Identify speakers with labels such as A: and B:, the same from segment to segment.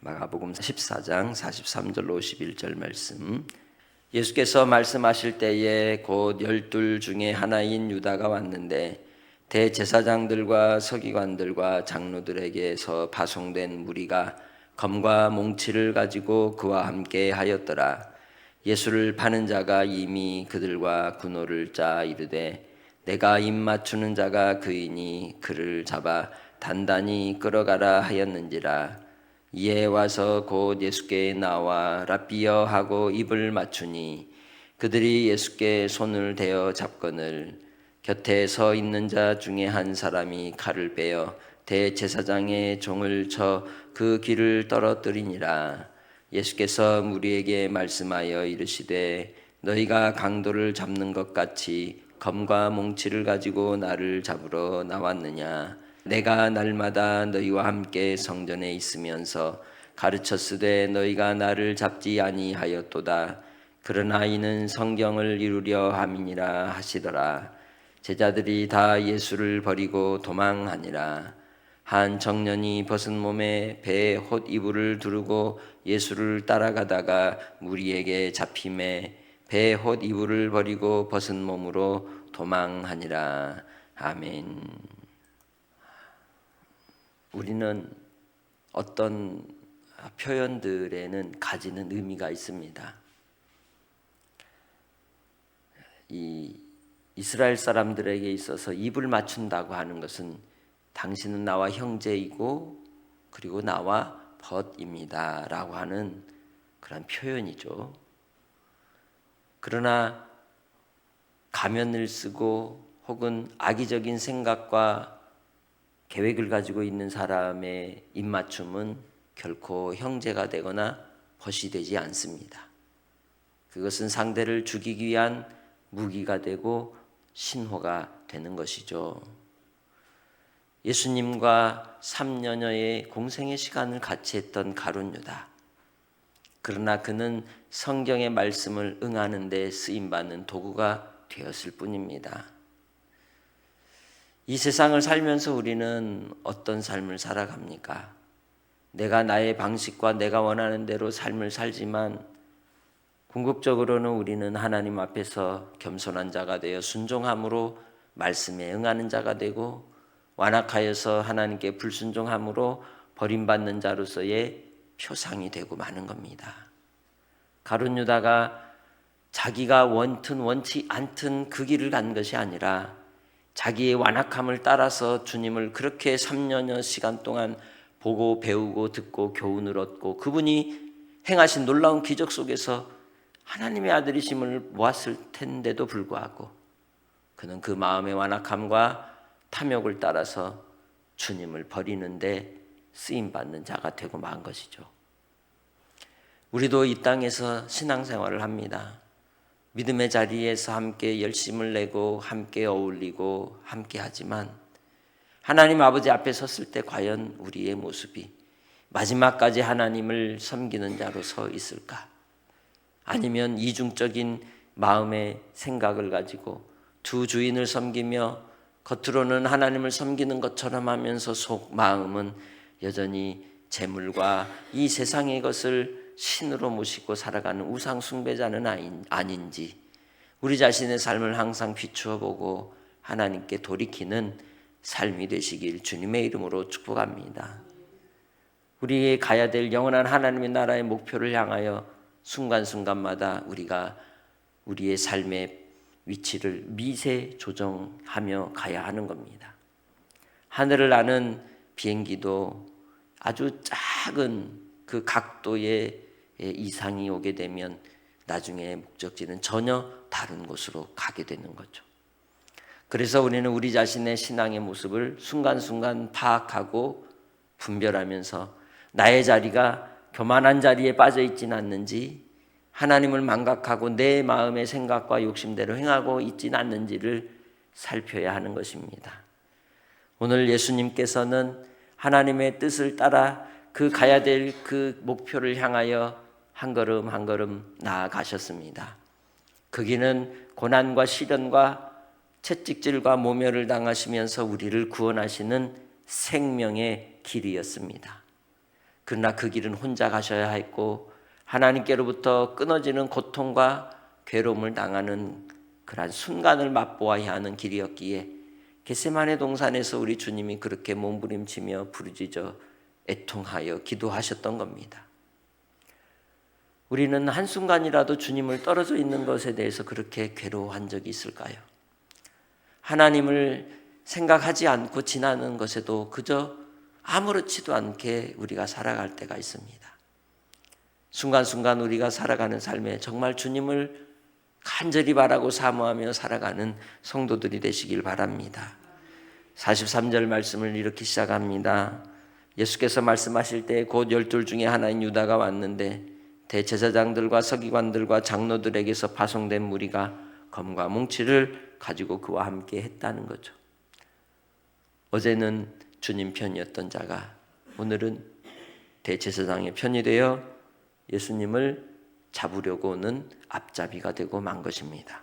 A: 마가복음 14장 43절로 51절 말씀. 예수께서 말씀하실 때에 곧 12 중에 하나인 유다가 왔는데 대제사장들과 서기관들과 장로들에게서 파송된 무리가 검과 몽치를 가지고 그와 함께 하였더라. 예수를 파는 자가 이미 그들과 군호를 짜 이르되 내가 입 맞추는 자가 그이니 그를 잡아 단단히 끌어가라 하였는지라. 이에 와서 곧 예수께 나와 랍비여 하고 입을 맞추니 그들이 예수께 손을 대어 잡거늘 곁에 서 있는 자 중에 한 사람이 칼을 빼어 대제사장의 종을 쳐 그 귀를 떨어뜨리니라. 예수께서 무리에게 말씀하여 이르시되 너희가 강도를 잡는 것 같이 검과 몽치를 가지고 나를 잡으러 나왔느냐. 내가 날마다 너희와 함께 성전에 있으면서 가르쳤으되 너희가 나를 잡지 아니하였도다. 그러나 이는 성경을 이루려 함이니라 하시더라. 제자들이 다 예수를 버리고 도망하니라. 한 청년이 벗은 몸에 배에 홑 이불을 두르고 예수를 따라가다가 무리에게 잡힘에 배에 홑 이불을 버리고 벗은 몸으로 도망하니라. 아멘. 우리는 어떤 표현들에는 가지는 의미가 있습니다. 이 이스라엘 사람들에게 있어서 입을 맞춘다고 하는 것은 당신은 나와 형제이고 그리고 나와 벗입니다 라고 하는 그런 표현이죠. 그러나 가면을 쓰고 혹은 악의적인 생각과 계획을 가지고 있는 사람의 입맞춤은 결코 형제가 되거나 벗이 되지 않습니다. 그것은 상대를 죽이기 위한 무기가 되고 신호가 되는 것이죠. 예수님과 3년여의 공생의 시간을 같이 했던 가룟 유다. 그러나 그는 성경의 말씀을 응하는 데 쓰임받는 도구가 되었을 뿐입니다. 이 세상을 살면서 우리는 어떤 삶을 살아갑니까? 내가 나의 방식과 내가 원하는 대로 삶을 살지만 궁극적으로는 우리는 하나님 앞에서 겸손한 자가 되어 순종함으로 말씀에 응하는 자가 되고 완악하여서 하나님께 불순종함으로 버림받는 자로서의 표상이 되고 마는 겁니다. 가룟 유다가 자기가 원튼 원치 않든 그 길을 간 것이 아니라 자기의 완악함을 따라서 주님을 그렇게 3년여 시간 동안 보고 배우고 듣고 교훈을 얻고 그분이 행하신 놀라운 기적 속에서 하나님의 아들이심을 모았을 텐데도 불구하고 그는 그 마음의 완악함과 탐욕을 따라서 주님을 버리는데 쓰임받는 자가 되고 만 것이죠. 우리도 이 땅에서 신앙생활을 합니다. 믿음의 자리에서 함께 열심을 내고 함께 어울리고 함께 하지만 하나님 아버지 앞에 섰을 때 과연 우리의 모습이 마지막까지 하나님을 섬기는 자로 서 있을까? 아니면 이중적인 마음의 생각을 가지고 두 주인을 섬기며 겉으로는 하나님을 섬기는 것처럼 하면서 속 마음은 여전히 재물과 이 세상의 것을 신으로 모시고 살아가는 우상 숭배자는 아닌지 우리 자신의 삶을 항상 비추어 보고 하나님께 돌이키는 삶이 되시길 주님의 이름으로 축복합니다. 우리의 가야 될 영원한 하나님의 나라의 목표를 향하여 순간순간마다 우리가 우리의 삶의 위치를 미세 조정하며 가야 하는 겁니다. 하늘을 나는 비행기도 아주 작은 그 각도의 이상이 오게 되면 나중에 목적지는 전혀 다른 곳으로 가게 되는 거죠. 그래서 우리는 우리 자신의 신앙의 모습을 순간순간 파악하고 분별하면서 나의 자리가 교만한 자리에 빠져 있지는 않는지 하나님을 망각하고 내 마음의 생각과 욕심대로 행하고 있지는 않는지를 살펴야 하는 것입니다. 오늘 예수님께서는 하나님의 뜻을 따라 그 가야 될 그 목표를 향하여 한 걸음 한 걸음 나아가셨습니다. 그 길은 고난과 시련과 채찍질과 모멸을 당하시면서 우리를 구원하시는 생명의 길이었습니다. 그러나 그 길은 혼자 가셔야 했고 하나님께로부터 끊어지는 고통과 괴로움을 당하는 그러한 순간을 맛보아야 하는 길이었기에 겟세마네 동산에서 우리 주님이 그렇게 몸부림치며 부르짖어 애통하여 기도하셨던 겁니다. 우리는 한순간이라도 주님을 떨어져 있는 것에 대해서 그렇게 괴로워한 적이 있을까요? 하나님을 생각하지 않고 지나는 것에도 그저 아무렇지도 않게 우리가 살아갈 때가 있습니다. 순간순간 우리가 살아가는 삶에 정말 주님을 간절히 바라고 사모하며 살아가는 성도들이 되시길 바랍니다. 43절 말씀을 이렇게 시작합니다. 예수께서 말씀하실 때 곧 12 중에 하나인 유다가 왔는데 대제사장들과 서기관들과 장로들에게서 파송된 무리가 검과 뭉치를 가지고 그와 함께 했다는 거죠. 어제는 주님 편이었던 자가 오늘은 대제사장의 편이 되어 예수님을 잡으려고 오는 앞잡이가 되고 만 것입니다.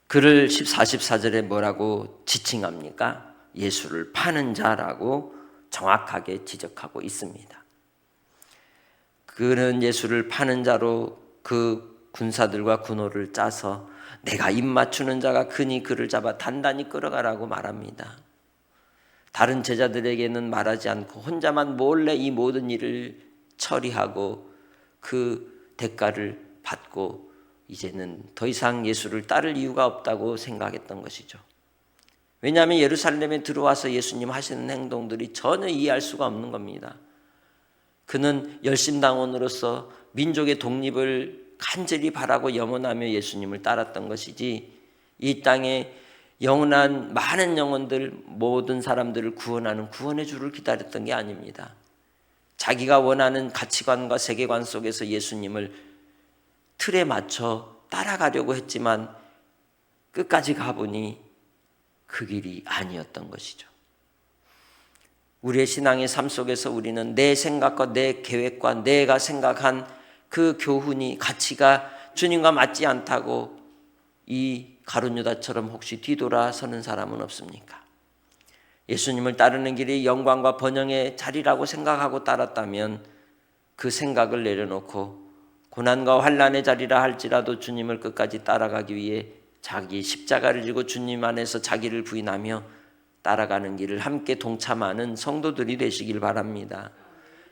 A: 그를 44절에 뭐라고 지칭합니까? 예수를 파는 자라고 정확하게 지적하고 있습니다. 그는 예수를 파는 자로 그 군사들과 군호를 짜서 내가 입 맞추는 자가 크니 그를 잡아 단단히 끌어가라고 말합니다. 다른 제자들에게는 말하지 않고 혼자만 몰래 이 모든 일을 처리하고 그 대가를 받고 이제는 더 이상 예수를 따를 이유가 없다고 생각했던 것이죠. 왜냐하면 예루살렘에 들어와서 예수님 하시는 행동들이 전혀 이해할 수가 없는 겁니다. 그는 열심당원으로서 민족의 독립을 간절히 바라고 염원하며 예수님을 따랐던 것이지 이 땅에 영원한 많은 영혼들 모든 사람들을 구원하는 구원의 주를 기다렸던 게 아닙니다. 자기가 원하는 가치관과 세계관 속에서 예수님을 틀에 맞춰 따라가려고 했지만 끝까지 가보니 그 길이 아니었던 것이죠. 우리의 신앙의 삶 속에서 우리는 내 생각과 내 계획과 내가 생각한 그 교훈이 가치가 주님과 맞지 않다고 이 가룟 유다처럼 혹시 뒤돌아서는 사람은 없습니까? 예수님을 따르는 길이 영광과 번영의 자리라고 생각하고 따랐다면 그 생각을 내려놓고 고난과 환난의 자리라 할지라도 주님을 끝까지 따라가기 위해 자기 십자가를 지고 주님 안에서 자기를 부인하며 따라가는 길을 함께 동참하는 성도들이 되시길 바랍니다.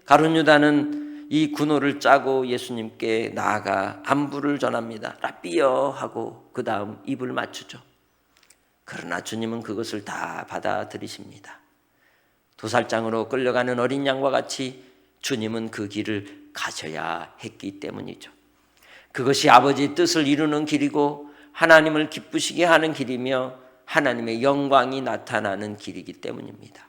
A: 가룟 유다는 이 군호를 짜고 예수님께 나아가 안부를 전합니다. 라삐여 하고 그 다음 입을 맞추죠. 그러나 주님은 그것을 다 받아들이십니다. 도살장으로 끌려가는 어린 양과 같이 주님은 그 길을 가셔야 했기 때문이죠. 그것이 아버지의 뜻을 이루는 길이고 하나님을 기쁘시게 하는 길이며 하나님의 영광이 나타나는 길이기 때문입니다.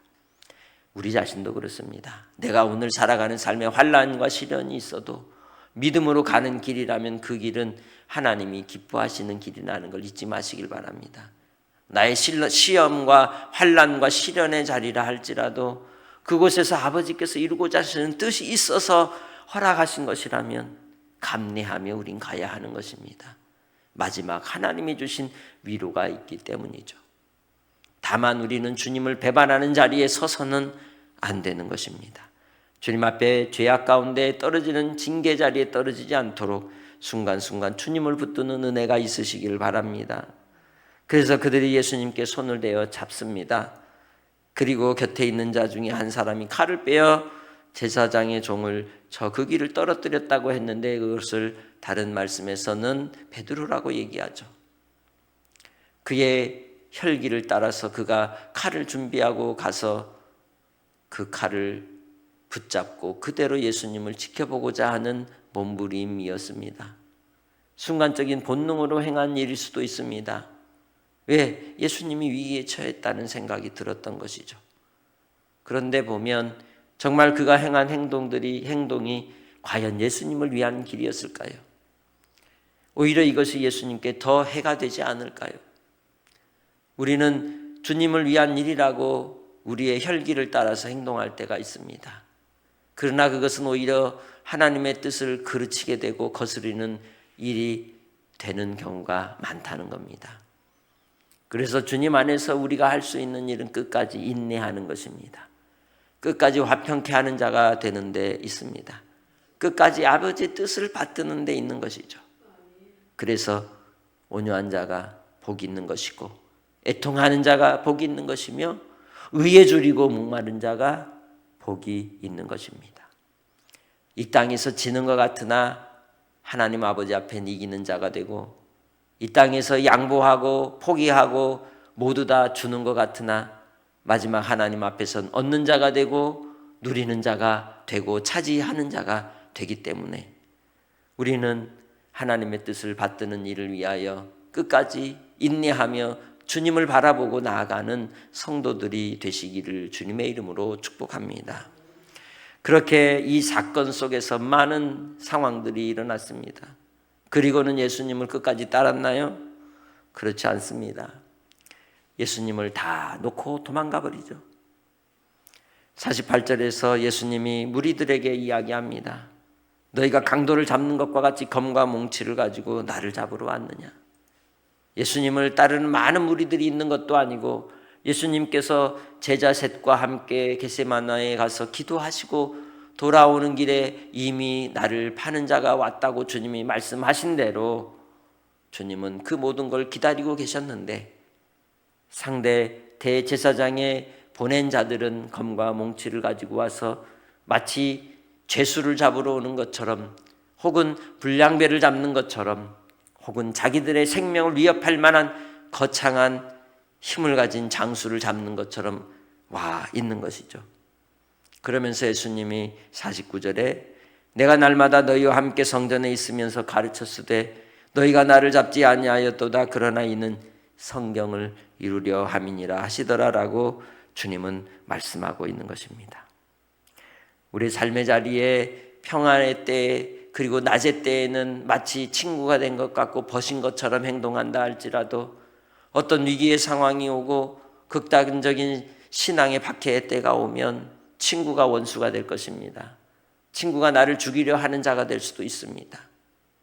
A: 우리 자신도 그렇습니다. 내가 오늘 살아가는 삶에 환난과 시련이 있어도 믿음으로 가는 길이라면 그 길은 하나님이 기뻐하시는 길이라는 걸 잊지 마시길 바랍니다. 나의 시험과 환난과 시련의 자리라 할지라도 그곳에서 아버지께서 이루고자 하시는 뜻이 있어서 허락하신 것이라면 감내하며 우린 가야 하는 것입니다. 마지막 하나님이 주신 위로가 있기 때문이죠. 다만 우리는 주님을 배반하는 자리에 서서는 안 되는 것입니다. 주님 앞에 죄악 가운데 떨어지는 징계 자리에 떨어지지 않도록 순간순간 주님을 붙드는 은혜가 있으시길 바랍니다. 그래서 그들이 예수님께 손을 대어 잡습니다. 그리고 곁에 있는 자 중에 한 사람이 칼을 빼어 제사장의 종을 저 그 길을 떨어뜨렸다고 했는데 그것을 다른 말씀에서는 베드로라고 얘기하죠. 그의 혈기를 따라서 그가 칼을 준비하고 가서 그 칼을 붙잡고 그대로 예수님을 지켜보고자 하는 몸부림이었습니다. 순간적인 본능으로 행한 일일 수도 있습니다. 왜? 예수님이 위기에 처했다는 생각이 들었던 것이죠. 그런데 보면 정말 그가 행한 행동이 과연 예수님을 위한 길이었을까요? 오히려 이것이 예수님께 더 해가 되지 않을까요? 우리는 주님을 위한 일이라고 우리의 혈기를 따라서 행동할 때가 있습니다. 그러나 그것은 오히려 하나님의 뜻을 그르치게 되고 거스르는 일이 되는 경우가 많다는 겁니다. 그래서 주님 안에서 우리가 할 수 있는 일은 끝까지 인내하는 것입니다. 끝까지 화평케 하는 자가 되는 데 있습니다. 끝까지 아버지의 뜻을 받드는 데 있는 것이죠. 그래서 온유한 자가 복이 있는 것이고 애통하는 자가 복이 있는 것이며 의에 줄이고 목마른 자가 복이 있는 것입니다. 이 땅에서 지는 것 같으나 하나님 아버지 앞에 이기는 자가 되고 이 땅에서 양보하고 포기하고 모두 다 주는 것 같으나 마지막 하나님 앞에선 얻는 자가 되고 누리는 자가 되고 차지하는 자가 되기 때문에 우리는 하나님의 뜻을 받드는 일을 위하여 끝까지 인내하며 주님을 바라보고 나아가는 성도들이 되시기를 주님의 이름으로 축복합니다. 그렇게 이 사건 속에서 많은 상황들이 일어났습니다. 그리고는 예수님을 끝까지 따랐나요? 그렇지 않습니다. 예수님을 다 놓고 도망가 버리죠. 48절에서 예수님이 무리들에게 이야기합니다. 너희가 강도를 잡는 것과 같이 검과 몽치를 가지고 나를 잡으러 왔느냐? 예수님을 따르는 많은 무리들이 있는 것도 아니고 예수님께서 제자 셋과 함께 겟세마네에 가서 기도하시고 돌아오는 길에 이미 나를 파는 자가 왔다고 주님이 말씀하신 대로 주님은 그 모든 걸 기다리고 계셨는데 상대 대제사장에 보낸 자들은 검과 몽치를 가지고 와서 마치 죄수를 잡으러 오는 것처럼 혹은 불량배를 잡는 것처럼 혹은 자기들의 생명을 위협할 만한 거창한 힘을 가진 장수를 잡는 것처럼 와 있는 것이죠. 그러면서 예수님이 49절에 내가 날마다 너희와 함께 성전에 있으면서 가르쳤으되 너희가 나를 잡지 아니하였도다. 그러나 이는 성경을 이루려 함이니라 하시더라라고 주님은 말씀하고 있는 것입니다. 우리 삶의 자리에 평안의 때 그리고 낮의 때에는 마치 친구가 된 것 같고 벗인 것처럼 행동한다 할지라도 어떤 위기의 상황이 오고 극단적인 신앙의 박해의 때가 오면 친구가 원수가 될 것입니다. 친구가 나를 죽이려 하는 자가 될 수도 있습니다.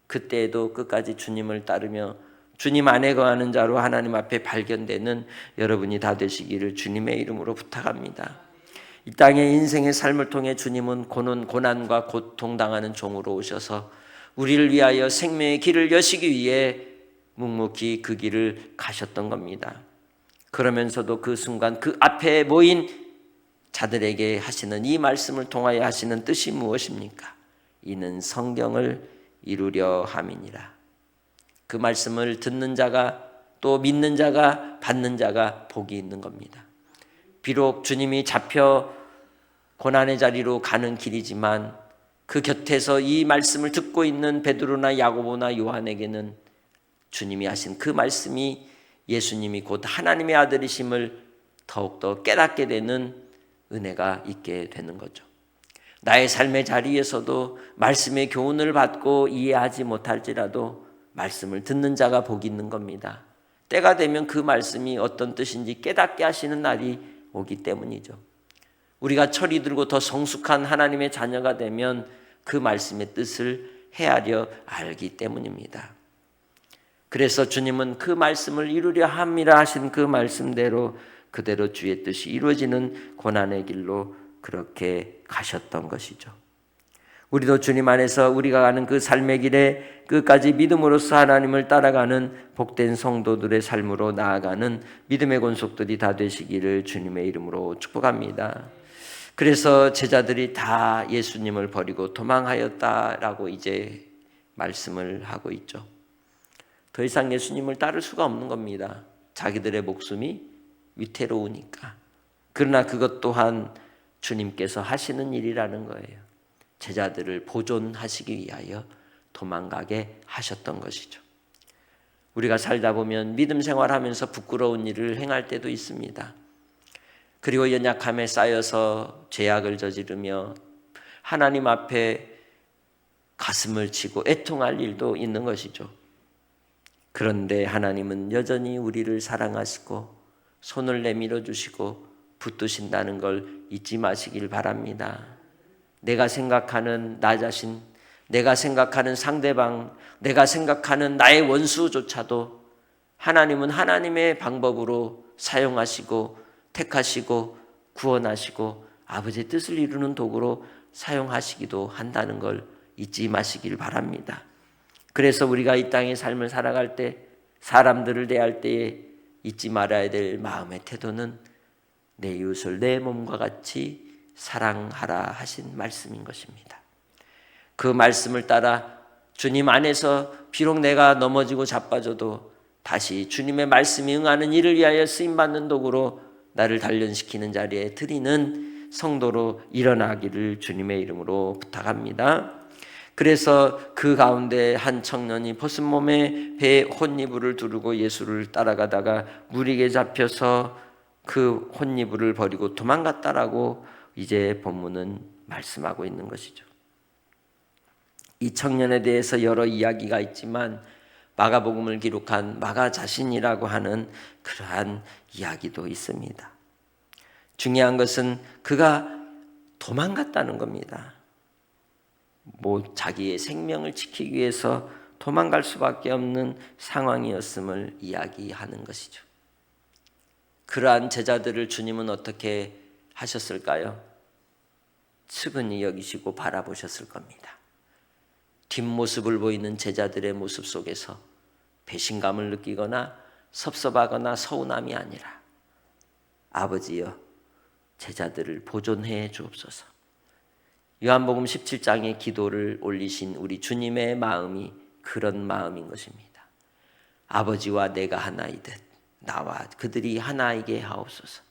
A: 그때에도 끝까지 주님을 따르며 주님 안에 거하는 자로 하나님 앞에 발견되는 여러분이 다 되시기를 주님의 이름으로 부탁합니다. 이 땅의 인생의 삶을 통해 주님은 고난과 고통당하는 종으로 오셔서 우리를 위하여 생명의 길을 여시기 위해 묵묵히 그 길을 가셨던 겁니다. 그러면서도 그 순간 그 앞에 모인 자들에게 하시는 이 말씀을 통하여 하시는 뜻이 무엇입니까? 이는 성경을 이루려 함이니라. 그 말씀을 듣는 자가 또 믿는 자가 받는 자가 복이 있는 겁니다. 비록 주님이 잡혀 고난의 자리로 가는 길이지만 그 곁에서 이 말씀을 듣고 있는 베드로나 야고보나 요한에게는 주님이 하신 그 말씀이 예수님이 곧 하나님의 아들이심을 더욱더 깨닫게 되는 은혜가 있게 되는 거죠. 나의 삶의 자리에서도 말씀의 교훈을 받고 이해하지 못할지라도 말씀을 듣는 자가 복이 있는 겁니다. 때가 되면 그 말씀이 어떤 뜻인지 깨닫게 하시는 날이 오기 때문이죠. 우리가 철이 들고 더 성숙한 하나님의 자녀가 되면 그 말씀의 뜻을 헤아려 알기 때문입니다. 그래서 주님은 그 말씀을 이루려 함이라 하신 그 말씀대로 그대로 주의 뜻이 이루어지는 고난의 길로 그렇게 가셨던 것이죠. 우리도 주님 안에서 우리가 가는 그 삶의 길에 끝까지 믿음으로써 하나님을 따라가는 복된 성도들의 삶으로 나아가는 믿음의 권속들이 다 되시기를 주님의 이름으로 축복합니다. 그래서 제자들이 다 예수님을 버리고 도망하였다라고 이제 말씀을 하고 있죠. 더 이상 예수님을 따를 수가 없는 겁니다. 자기들의 목숨이 위태로우니까. 그러나 그것 또한 주님께서 하시는 일이라는 거예요. 제자들을 보존하시기 위하여 도망가게 하셨던 것이죠. 우리가 살다 보면 믿음 생활하면서 부끄러운 일을 행할 때도 있습니다. 그리고 연약함에 쌓여서 죄악을 저지르며 하나님 앞에 가슴을 치고 애통할 일도 있는 것이죠. 그런데 하나님은 여전히 우리를 사랑하시고 손을 내밀어 주시고 붙드신다는 걸 잊지 마시길 바랍니다. 내가 생각하는 나 자신, 내가 생각하는 상대방, 내가 생각하는 나의 원수조차도 하나님은 하나님의 방법으로 사용하시고 택하시고 구원하시고 아버지의 뜻을 이루는 도구로 사용하시기도 한다는 걸 잊지 마시길 바랍니다. 그래서 우리가 이 땅의 삶을 살아갈 때, 사람들을 대할 때에 잊지 말아야 될 마음의 태도는 내 이웃을 내 몸과 같이 사랑하라 하신 말씀인 것입니다. 그 말씀을 따라 주님 안에서 비록 내가 넘어지고 자빠져도 다시 주님의 말씀이 응하는 일을 위하여 쓰임받는 도구로 나를 단련시키는 자리에 드리는 성도로 일어나기를 주님의 이름으로 부탁합니다. 그래서 그 가운데 한 청년이 벗은 몸에 배에 혼이불을 두르고 예수를 따라가다가 무리에게 잡혀서 그 혼이불을 버리고 도망갔다라고 이제 본문은 말씀하고 있는 것이죠. 이 청년에 대해서 여러 이야기가 있지만 마가복음을 기록한 마가 자신이라고 하는 그러한 이야기도 있습니다. 중요한 것은 그가 도망갔다는 겁니다. 자기의 생명을 지키기 위해서 도망갈 수밖에 없는 상황이었음을 이야기하는 것이죠. 그러한 제자들을 주님은 어떻게 하셨을까요? 측은히 여기시고 바라보셨을 겁니다. 뒷모습을 보이는 제자들의 모습 속에서 배신감을 느끼거나 섭섭하거나 서운함이 아니라 아버지여 제자들을 보존해 주옵소서. 요한복음 17장의 기도를 올리신 우리 주님의 마음이 그런 마음인 것입니다. 아버지와 내가 하나이듯 나와 그들이 하나이게 하옵소서.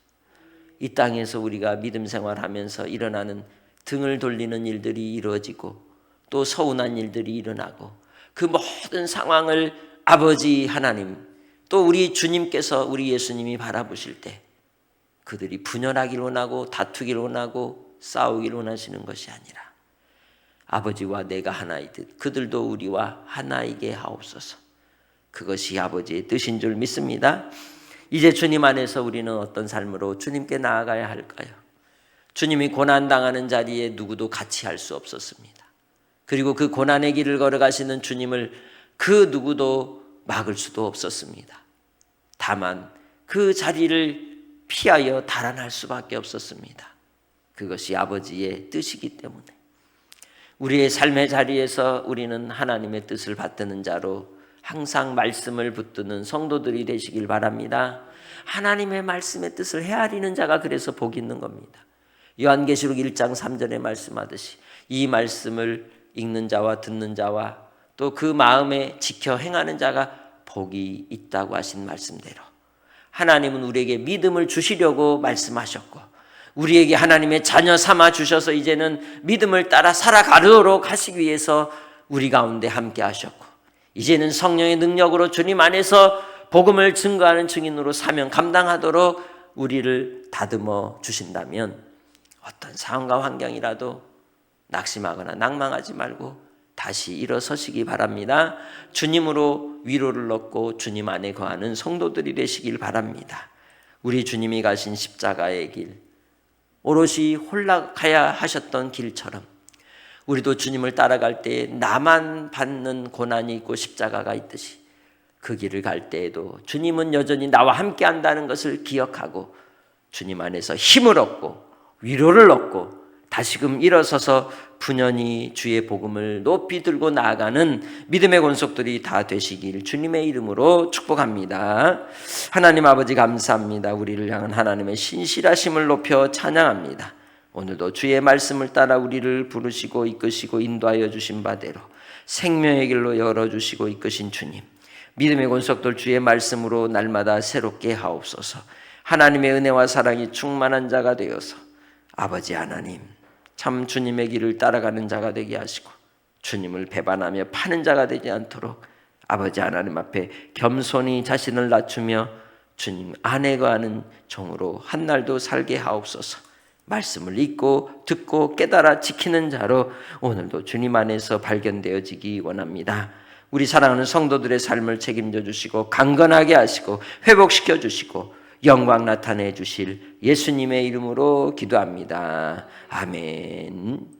A: 이 땅에서 우리가 믿음 생활하면서 일어나는 등을 돌리는 일들이 이루어지고 또 서운한 일들이 일어나고 그 모든 상황을 아버지 하나님 또 우리 주님께서 우리 예수님이 바라보실 때 그들이 분열하기를 원하고 다투기를 원하고 싸우기를 원하시는 것이 아니라 아버지와 내가 하나이듯 그들도 우리와 하나이게 하옵소서. 그것이 아버지의 뜻인 줄 믿습니다. 이제 주님 안에서 우리는 어떤 삶으로 주님께 나아가야 할까요? 주님이 고난당하는 자리에 누구도 같이 할 수 없었습니다. 그리고 그 고난의 길을 걸어가시는 주님을 그 누구도 막을 수도 없었습니다. 다만 그 자리를 피하여 달아날 수밖에 없었습니다. 그것이 아버지의 뜻이기 때문에 우리의 삶의 자리에서 우리는 하나님의 뜻을 받드는 자로 항상 말씀을 붙드는 성도들이 되시길 바랍니다. 하나님의 말씀의 뜻을 헤아리는 자가 그래서 복이 있는 겁니다. 요한계시록 1장 3절에 말씀하듯이 이 말씀을 읽는 자와 듣는 자와 또 그 마음에 지켜 행하는 자가 복이 있다고 하신 말씀대로 하나님은 우리에게 믿음을 주시려고 말씀하셨고 우리에게 하나님의 자녀 삼아 주셔서 이제는 믿음을 따라 살아가도록 하시기 위해서 우리 가운데 함께 하셨고 이제는 성령의 능력으로 주님 안에서 복음을 증거하는 증인으로 사명 감당하도록 우리를 다듬어 주신다면 어떤 상황과 환경이라도 낙심하거나 낭망하지 말고 다시 일어서시기 바랍니다. 주님으로 위로를 얻고 주님 안에 거하는 성도들이 되시길 바랍니다. 우리 주님이 가신 십자가의 길, 오롯이 홀락하야 하셨던 길처럼 우리도 주님을 따라갈 때에 나만 받는 고난이 있고 십자가가 있듯이 그 길을 갈 때에도 주님은 여전히 나와 함께 한다는 것을 기억하고 주님 안에서 힘을 얻고 위로를 얻고 다시금 일어서서 분연히 주의 복음을 높이 들고 나아가는 믿음의 권속들이 다 되시길 주님의 이름으로 축복합니다. 하나님 아버지 감사합니다. 우리를 향한 하나님의 신실하심을 높여 찬양합니다. 오늘도 주의 말씀을 따라 우리를 부르시고 이끄시고 인도하여 주신 바대로 생명의 길로 열어주시고 이끄신 주님, 믿음의 권속들 주의 말씀으로 날마다 새롭게 하옵소서. 하나님의 은혜와 사랑이 충만한 자가 되어서 아버지 하나님 참 주님의 길을 따라가는 자가 되게 하시고 주님을 배반하며 파는 자가 되지 않도록 아버지 하나님 앞에 겸손히 자신을 낮추며 주님 안에 거하는 종으로 한날도 살게 하옵소서. 말씀을 읽고 듣고 깨달아 지키는 자로 오늘도 주님 안에서 발견되어지기 원합니다. 우리 사랑하는 성도들의 삶을 책임져 주시고 강건하게 하시고 회복시켜 주시고 영광 나타내 주실 예수님의 이름으로 기도합니다. 아멘.